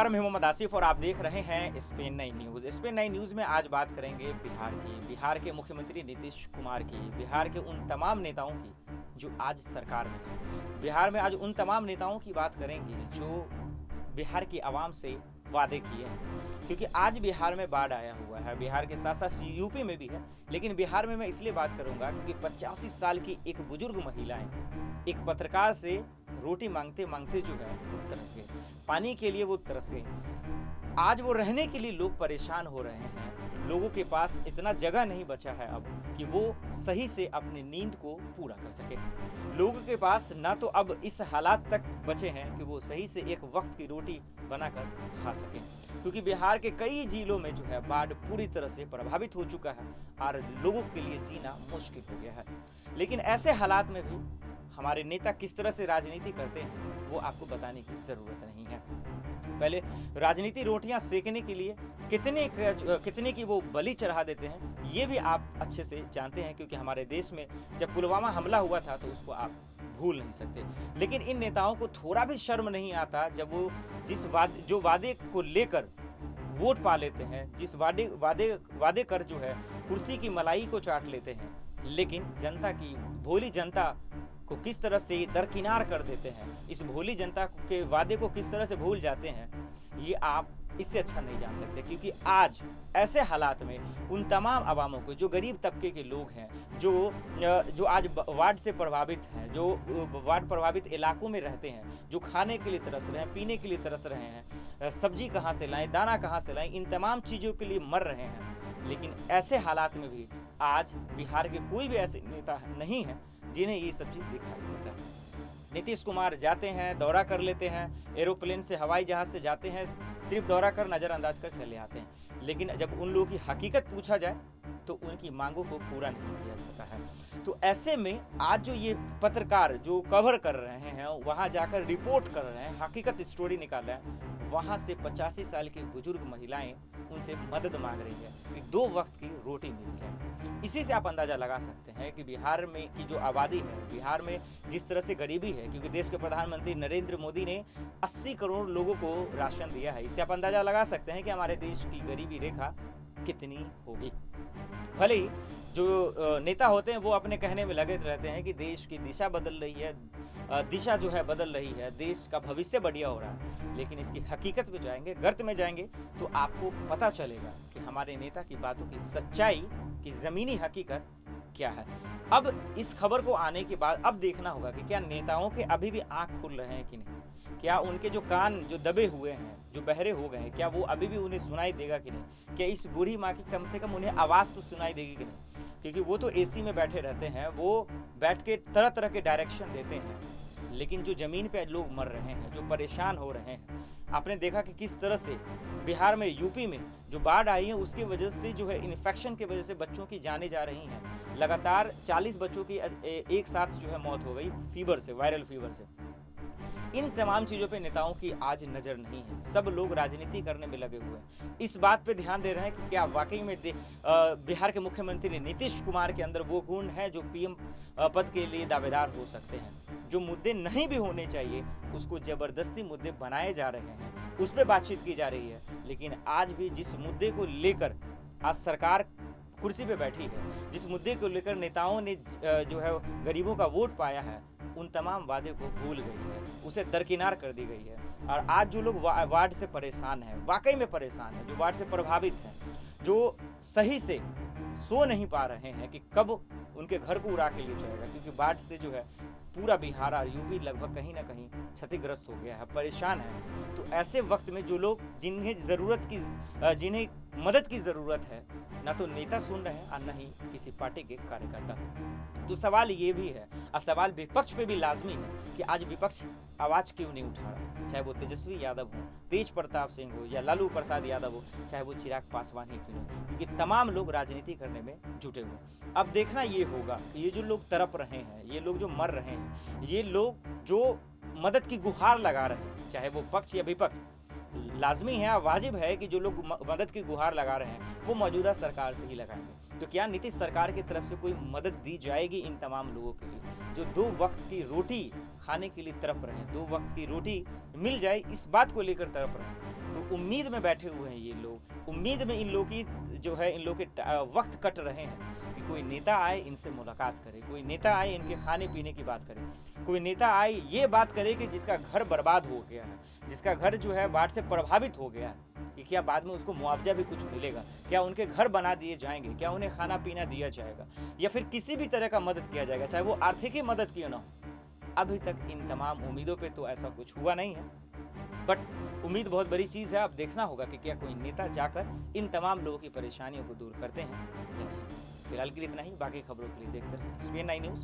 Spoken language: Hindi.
नमस्कार, मैं मोहम्मद आसिफ और आप देख रहे हैं स्पेन नई न्यूज़। स्पेन नई न्यूज़ में आज बात करेंगे बिहार की, बिहार के मुख्यमंत्री नीतीश कुमार की, बिहार के उन तमाम नेताओं की जो आज सरकार में हैं। बिहार में आज उन तमाम नेताओं की बात करेंगे जो बिहार की आवाम से वादे किए हैं, क्योंकि आज बिहार में बाढ़ आया हुआ है। बिहार के साथ साथ यूपी में भी है, लेकिन बिहार में मैं इसलिए बात करूंगा क्योंकि 85 साल की एक बुजुर्ग महिलाएं एक पत्रकार से रोटी मांगते मांगते जो है वो तरस गए, पानी के लिए वो तरस गए। आज वो रहने के लिए लोग परेशान हो रहे हैं, लोगों के पास इतना जगह नहीं बचा है अब कि वो सही से अपनी नींद को पूरा कर सके। लोगों के पास ना तो अब इस हालात तक बचे हैं कि वो सही से एक वक्त की रोटी बनाकर खा सकें, क्योंकि बिहार के कई जिलों में जो है बाढ़ पूरी तरह से प्रभावित हो चुका है और लोगों के लिए जीना मुश्किल हो गया है। लेकिन ऐसे हालात में भी हमारे नेता किस तरह से राजनीति करते हैं वो आपको बताने की ज़रूरत नहीं है। पहले राजनीति रोटियां सेकने के लिए कितने की वो बलि चढ़ा देते हैं ये भी आप अच्छे से जानते हैं, क्योंकि हमारे देश में जब पुलवामा हमला हुआ था तो उसको आप भूल नहीं सकते। लेकिन इन नेताओं को थोड़ा भी शर्म नहीं आता जब वो जो वादे को लेकर वोट पा लेते हैं, जिस वादे कर जो है कुर्सी की मलाई को चाट लेते हैं, लेकिन जनता की भोली जनता को किस तरह से दरकिनार कर देते हैं, इस भोली जनता के वादे को किस तरह से भूल जाते हैं, ये आप इससे अच्छा नहीं जान सकते। क्योंकि आज ऐसे हालात में उन तमाम अवामों को, जो गरीब तबके के लोग हैं, जो आज वार्ड से प्रभावित हैं, जो वार्ड प्रभावित इलाकों में रहते हैं, जो खाने के लिए तरस रहे हैं, पीने के लिए तरस रहे हैं, सब्जी कहाँ से लाएं, दाना कहाँ से लाएं, इन तमाम चीज़ों के लिए मर रहे हैं। लेकिन ऐसे हालात में भी आज बिहार के कोई भी ऐसे नेता नहीं है जिन्हें ये सब चीज़ दिखाई देता है। नीतीश कुमार जाते हैं, दौरा कर लेते हैं, एरोप्लेन से, हवाई जहाज़ से जाते हैं, सिर्फ दौरा कर नज़रअंदाज कर चले आते हैं। लेकिन जब उन लोगों की हकीकत पूछा जाए तो उनकी मांगों को पूरा नहीं किया जाता है। तो ऐसे में आज जो ये पत्रकार जो कवर कर रहे हैं, वहाँ जाकर रिपोर्ट कर रहे हैं, हकीकत स्टोरी निकाल रहे हैं, वहाँ से 85 साल की बुजुर्ग महिलाएं उनसे मदद मांग रही है कि 2 वक्त की रोटी मिल जाए। इसी से आप अंदाज़ा लगा सकते हैं कि बिहार में की जो आबादी है, बिहार में जिस तरह से गरीबी है, क्योंकि देश के प्रधानमंत्री नरेंद्र मोदी ने 80 करोड़ लोगों को राशन दिया है। इससे आप अंदाज़ा लगा सकते हैं कि हमारे देश की गरीबी रेखा कितनी होगी। भले ही जो नेता होते हैं वो अपने कहने में लगे रहते हैं कि देश की दिशा बदल रही है, दिशा जो है बदल रही है, देश का भविष्य बढ़िया हो रहा है, लेकिन इसकी हकीकत में जाएंगे, गर्त में जाएंगे तो आपको पता चलेगा कि हमारे नेता की बातों की सच्चाई की ज़मीनी हकीकत क्या है। अब इस खबर को आने के बाद अब देखना होगा कि क्या नेताओं के अभी भी आँख खुल रहे हैं कि नहीं, क्या उनके जो कान जो दबे हुए हैं, जो बहरे हो गए हैं, क्या वो अभी भी उन्हें सुनाई देगा कि नहीं, क्या इस बूढ़ी माँ की कम से कम उन्हें आवाज़ तो सुनाई देगी कि नहीं, क्योंकि वो तो एसी में बैठे रहते हैं, वो बैठ के तरह तरह के डायरेक्शन देते हैं। लेकिन जो ज़मीन पे लोग मर रहे हैं, जो परेशान हो रहे हैं, आपने देखा कि किस तरह से बिहार में, यूपी में जो बाढ़ आई है उसकी वजह से जो है इन्फेक्शन की वजह से बच्चों की जानें जा रही हैं। लगातार 40 बच्चों की एक साथ जो है मौत हो गई फीवर से, वायरल फीवर से। इन तमाम चीज़ों पे नेताओं की आज नज़र नहीं है, सब लोग राजनीति करने में लगे हुए हैं। इस बात पे ध्यान दे रहे हैं कि क्या वाकई में बिहार के मुख्यमंत्री नीतीश कुमार के अंदर वो गुण है जो पीएम पद के लिए दावेदार हो सकते हैं। जो मुद्दे नहीं भी होने चाहिए उसको ज़बरदस्ती मुद्दे बनाए जा रहे हैं, उस पर बातचीत की जा रही है। लेकिन आज भी जिस मुद्दे को लेकर आज सरकार कुर्सी पे बैठी है, जिस मुद्दे को लेकर नेताओं ने जो है गरीबों का वोट पाया है, उन तमाम वादे को भूल गई है, उसे दरकिनार कर दी गई है। और आज जो लोग वार्ड से परेशान हैं, वाकई में परेशान हैं, जो वार्ड से प्रभावित हैं, जो सही से सो नहीं पा रहे हैं कि कब उनके घर को उड़ा के ले जाएगा, क्योंकि बाढ़ से जो है पूरा बिहार और यूपी लगभग कहीं ना कहीं क्षतिग्रस्त हो गया है, परेशान है। तो ऐसे वक्त में जो लोग जिन्हें मदद की ज़रूरत है, ना तो नेता सुन रहे हैं और न ही किसी पार्टी के कार्यकर्ता। तो सवाल ये भी है, और सवाल विपक्ष पे भी लाजमी है कि आज विपक्ष आवाज़ क्यों नहीं उठा रहा, चाहे वो तेजस्वी यादव हो, तेज प्रताप सिंह हो, या लालू प्रसाद यादव हो, चाहे वो चिराग पासवान ही क्यों हो, क्योंकि तमाम लोग राजनीति करने में जुटे हुए हैं। अब देखना ये होगा कि ये जो लोग तड़प रहे हैं, ये लोग जो मर रहे हैं, ये लोग जो मदद की गुहार लगा रहे हैं, चाहे वो पक्ष या विपक्ष, लाजमी है, वाजिब है कि जो लोग मदद की गुहार लगा रहे हैं वो मौजूदा सरकार से ही लगाएंगे। तो क्या नीतीश सरकार की तरफ से कोई मदद दी जाएगी इन तमाम लोगों के लिए जो 2 वक्त की रोटी खाने के लिए तड़प रहे हैं, 2 वक्त की रोटी मिल जाए इस बात को लेकर तड़प रहे हैं। तो उम्मीद में बैठे हुए हैं ये लोग, उम्मीद में इन लोग की जो है इन लोग के वक्त कट रहे हैं कि कोई नेता आए इनसे मुलाकात करे, कोई नेता आए इनके खाने पीने की बात करे, कोई नेता आए ये बात करे कि जिसका घर बर्बाद हो गया है, जिसका घर जो है बाढ़ से प्रभावित हो गया है, कि क्या बाद में उसको मुआवजा भी कुछ मिलेगा, क्या उनके घर बना दिए जाएंगे, क्या उन्हें खाना पीना दिया जाएगा, या फिर किसी भी तरह का मदद किया जाएगा, चाहे वो आर्थिक ही मदद क्यों ना हो। अभी तक इन तमाम उम्मीदों पे तो ऐसा कुछ हुआ नहीं है, बट उम्मीद बहुत बड़ी चीज़ है। अब देखना होगा कि क्या कोई नेता जाकर इन तमाम लोगों की परेशानियों को दूर करते हैं या नहीं। फिलहाल के लिए इतना ही, बाकी खबरों के लिए देखते रहें SPN9 न्यूज़।